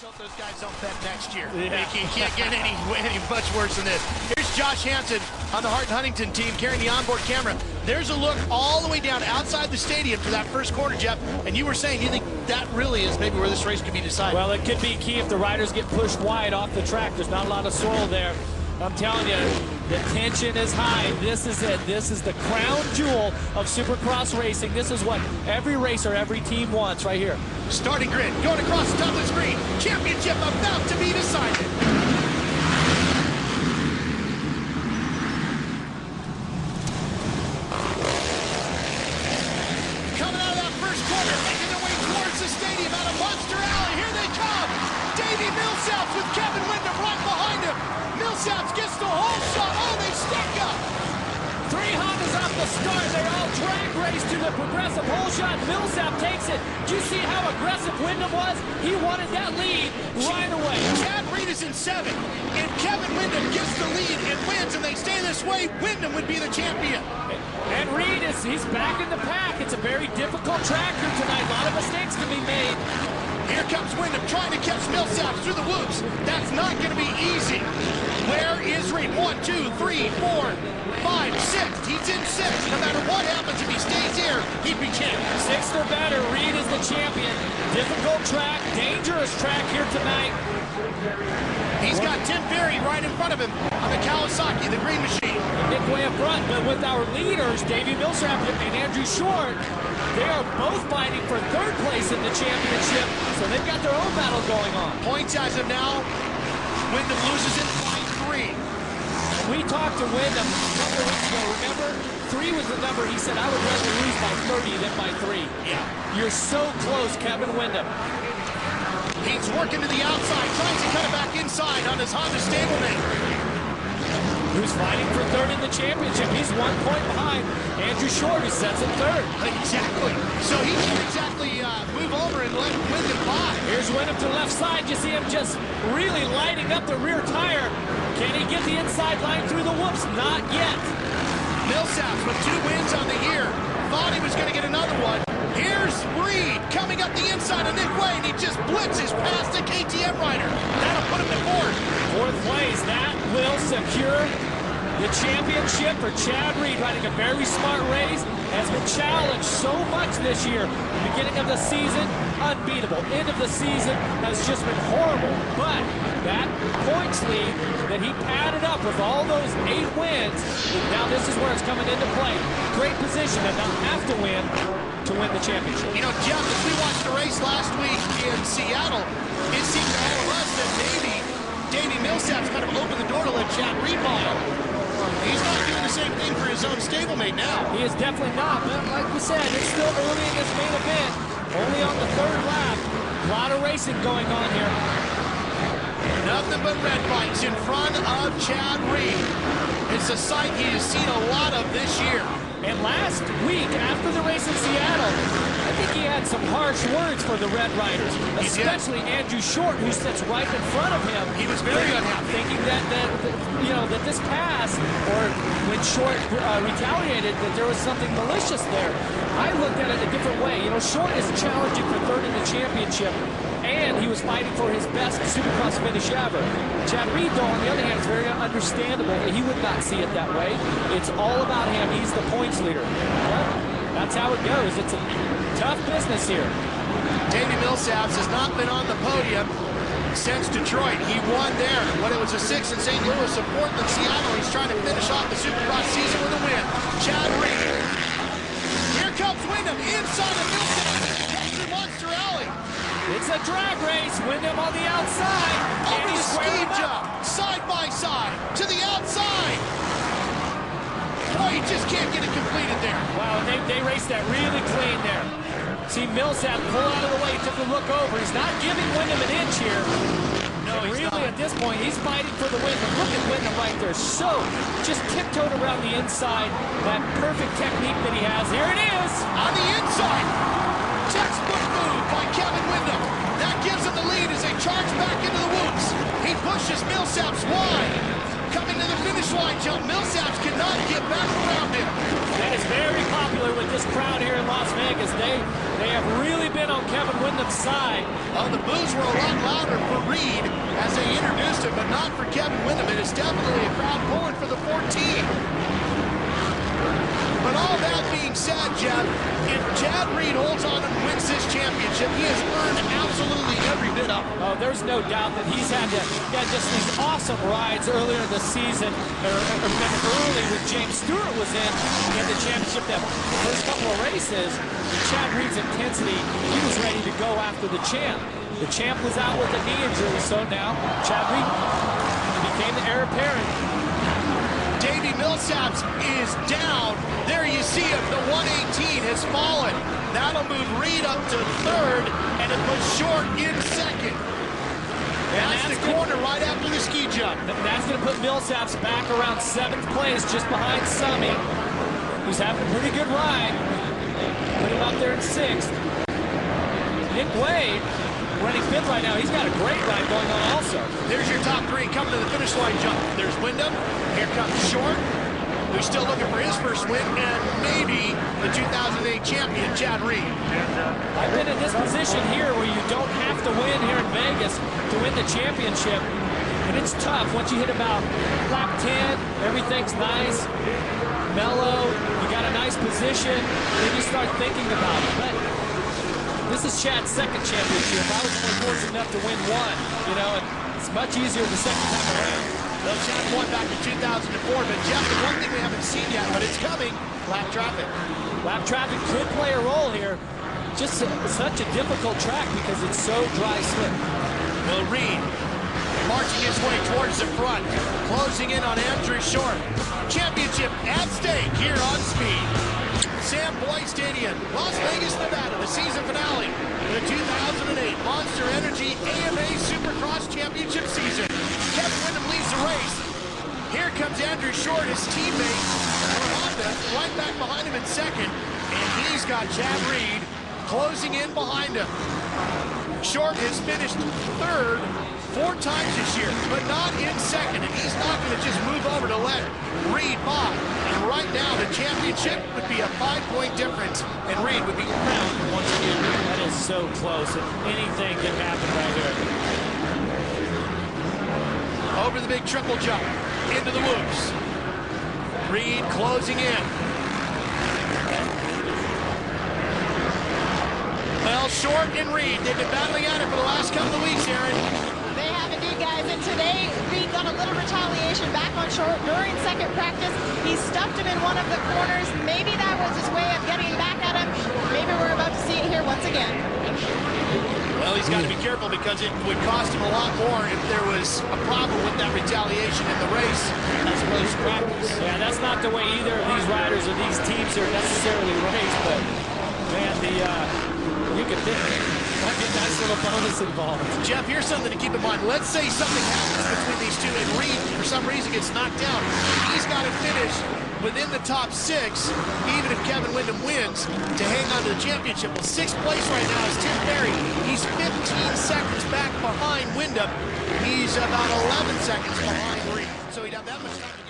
hope those guys don't bet next year. Yeah. You can't get any much worse than this. Here's Josh Hansen on the Hart and Huntington team carrying the onboard camera. There's a look all the way down outside the stadium to that first corner, Jeff. And you were saying you think that really is maybe where this race could be decided. Well, it could be key if the riders get pushed wide off the track. There's not a lot of soil there. I'm telling you, the tension is high. This is it. This is the crown jewel of Supercross racing. This is what every racer, every team wants right here. Starting grid, going across the top of the screen. Championship about to be decided. Coming out of that first corner, making their way towards the stadium out of Monster Alley. Here they come. Davey Millsaps with Kevin Windham right behind him. Millsaps gets the whole shot. Oh, they stuck up. 3 Hondas off the start. They all drag race to the progressive hole shot. Millsap takes it. Do you see how aggressive Windham was? He wanted that lead right away. Chad Reed is in 7. If Kevin Windham gets the lead and wins and they stay this way, Windham would be the champion. And Reed he's back in the pack. It's a very difficult track here tonight. A lot of mistakes can be made. Here comes Windham trying to catch Millsaps through the whoops. That's not going to be easy. Where is Reed? 1, 2, 3, 4, 5, 6. He's in 6. No matter what happens, if he stays here, he'd be champion. 6th or better, Reed is the champion. Difficult track, dangerous track here tonight. He's got Tim Berry right in front of him on the Kawasaki, the green machine. Nick way up front, but with our leaders, Davey Millsap and Andrew Short, they are both fighting for 3rd place in the championship, so they've got their own battle going on. Points as of now, Windham loses in by 3. We talked to Windham a couple weeks ago, remember? 3 was the number. He said, I would rather lose by 30 than by 3. Yeah. You're so close, Kevin Windham. He's working to the outside, tries to cut it back inside on his Honda stablemate. Who's fighting for 3rd in the championship. He's 1 point behind Andrew Short, who sets him 3rd. Exactly. So he can exactly move over and let Windham by. Here's Windham to the left side. You see him just really lighting up the rear tire. Can he get the inside line through the whoops? Not yet. Millsaps with 2 wins on the year. Thought he was going to get another one. Here's Reed coming up the inside of Nick Way, and he just blitzes past the KTM rider. That'll put him to 4th. 4th place. That will secure the championship for Chad Reed, riding a very smart race. Has been challenged so much this year. Beginning of the season, unbeatable. End of the season has just been horrible. But that points lead that he padded up with all those 8 wins, now this is where it's coming into play. Great position to not have to win the championship. You know, Jeff, as we watched the race last week in Seattle, it seemed to all of us that Davey Millsaps kind of opened the door to let Chad Reed by him. He's not doing the same thing for his own stablemate now. He is definitely not, but like we said, it's still early in this main event. Only on the 3rd lap. A lot of racing going on here. Nothing but red bikes in front of Chad Reed. It's a sight he has seen a lot of this year. And last week, after the race in Seattle, I think he had some harsh words for the Red Riders, especially Andrew Short, who sits right in front of him. He was very unhappy, thinking that this pass, or when Short retaliated, that there was something malicious there. I looked at it a different way. You know, Short is challenging for 3rd in the championship, and he was fighting for his best Supercross finish ever. Chad Reed, though, on the other hand, is very understandable. He would not see it that way. It's all about him. He's the points leader. Well, that's how it goes. It's a tough business here. Davey Millsaps has not been on the podium since Detroit. He won there when it was a 6 in St. Louis, a 4th in Seattle. He's trying to finish off the Supercross season with a win. Chad Reed. Here comes Windham inside of Millsaps through Monster Alley. It's a drag race. Windham on the outside. Over the ski jump, side by side, to the outside. Boy, you just can't get it completed there. Wow, they raced that really clean there. See Millsap pull out of the way, took a look over. He's not giving Windham an inch here. No, and he's really not. At this point, he's fighting for the win. But look at Windham right there. So, just tiptoed around the inside. That perfect technique that he has. Here it is. On the inside. Textbook move by Kevin Windham. That gives him the lead as they charge back into the whoops. He pushes Millsaps wide. Coming to the finish line jump. Millsaps cannot get back around him. That is very popular with this crowd here in Las Vegas. They have really been on Kevin Windham's side. Oh, the boos were a lot louder for Reed as they introduced him, but not for Kevin Windham. It is definitely a crowd pulling for the 14. But all that being said, Jeff, if Chad Reed holds on and wins this championship, he has earned absolutely every bit of it. Oh, there's no doubt that he's had just these awesome rides earlier in the season, or early when James Stewart was in the championship. That first couple of races, Chad Reed's intensity, he was ready to go after the champ. The champ was out with a knee injury, so now Chad Reed became the heir apparent. Davey Millsaps is down. There you see him. The 118 has fallen. That'll move Reed up to third, and it puts Short in second. That's the corner right after the ski jump. That's going to put Millsaps back around 7th place, just behind Summy, who's having a pretty good ride. Put him up there in 6th. Nick Wade, running 5th right now. He's got a great ride going on also. There's your top 3 coming to the finish line jump. There's Windham. Here comes Short, who's still looking for his first win, and maybe the 2008 champion, Chad Reed. I've been in this position here where you don't have to win here in Vegas to win the championship. And it's tough. Once you hit about lap 10, everything's nice, mellow, you got a nice position, then you start thinking about it. But this is Chad's 2nd championship. I was only fortunate enough to win 1, you know, and it's much easier the 2nd time around. Well, Chad won back in 2004, but Jeff, the one thing we haven't seen yet, but it's coming, lap traffic. Lap traffic could play a role here. Just such a difficult track because it's so dry slip. Well, Reed marching his way towards the front, closing in on Andrew Short. Championship at stake here on Speed. Sam Boyd Stadium, Las Vegas, Nevada, the season finale of the 2008 Monster Energy AMA Supercross Championship season. Kevin Windham leads the race. Here comes Andrew Short, his teammate, Honda, right back behind him in 2nd. And he's got Chad Reed closing in behind him. Short has finished 3rd 4 times this year, but not in 2nd. And he's not going to just move over to let Reed by. And right now, the championship would be a 5-point difference, and Reed would be crowned once again. That is so close. Anything can happen right here. Over the big triple jump, into the whoops. Reed closing in. Well, Short and Reed, they've been battling at it for the last couple of weeks, Aaron. They have indeed, guys, and today Reed got a little retaliation back on Short during 2nd practice. He stuffed him in one of the corners. Maybe that was his way of getting back at him. Maybe we're about to see it here once again. Well, he's got to be careful because it would cost him a lot more if there was a problem with that retaliation in the race as opposed to practice. Yeah, that's not the way either of these riders or these teams are necessarily raced, but man, you could think might be a nice little bonus involved. Jeff, here's something to keep in mind. Let's say something happens between these two and Reed, for some reason, gets knocked down. He's got to finish within the top 6, even if Kevin Windham wins, to hang on to the championship. Well, 6th place right now is Tim Berry. He's 15 seconds back behind Windham. He's about 11 seconds behind Reed. So he'd have that much time.